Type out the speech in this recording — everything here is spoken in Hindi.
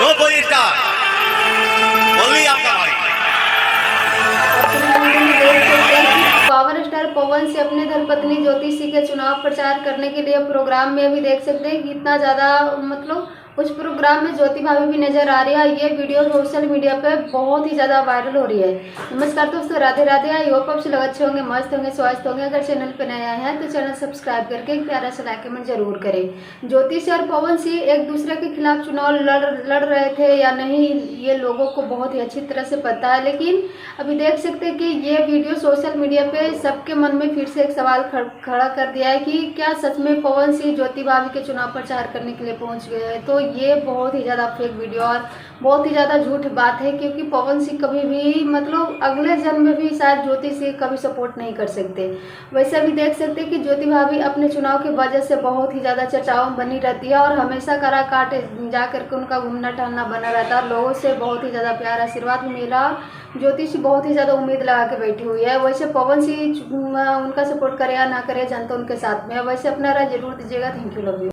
नो पॉलिटिक्स, ओनली आपका भाई। पावर स्टार पवन सिंह अपने धर्मपत्नी ज्योति सिंह के चुनाव प्रचार करने के लिए प्रोग्राम में अभी देख सकते हैं कि इतना ज़्यादा मतलब उस प्रोग्राम में ज्योति भाभी भी नजर आ रही है। ये वीडियो सोशल मीडिया पे बहुत ही ज़्यादा वायरल हो रही है। नमस्कार दोस्तों, राधे राधे। आई होप आप लोग अच्छे होंगे, मस्त होंगे, स्वस्थ होंगे। अगर चैनल पे नया है तो चैनल सब्सक्राइब करके एक प्यारा सा लाइक कमेंट जरूर करें। ज्योति सिंह और पवन सिंह एक दूसरे के खिलाफ चुनाव लड़ रहे थे या नहीं, ये लोगों को बहुत ही अच्छी तरह से पता है। लेकिन अभी देख सकते हैं कि ये वीडियो सोशल मीडिया पे सबके मन में फिर से एक सवाल खड़ा कर दिया है कि क्या सच में पवन सिंह ज्योति भाभी के चुनाव प्रचार करने के लिए पहुंच गए हैं। तो ये बहुत ही ज़्यादा फेक वीडियो और बहुत ही ज़्यादा झूठ बात है, क्योंकि पवन सिंह कभी भी मतलब अगले जन्म में भी शायद ज्योति सिंह कभी सपोर्ट नहीं कर सकते। वैसे भी देख सकते हैं कि ज्योति भाभी अपने चुनाव की वजह से बहुत ही ज़्यादा चर्चाओं में बनी रहती है और हमेशा करा काट जा करके उनका घूमना टहलना बना रहता है। लोगों से बहुत ही ज़्यादा प्यार आशीर्वाद भी मिला। ज्योति सिंह बहुत ही ज़्यादा उम्मीद लगा के बैठी हुई है। वैसे पवन सिंह उनका सपोर्ट करे या ना करे, जनता उनके साथ में है। वैसे अपना राय जरूर दीजिएगा। Thank you, love you.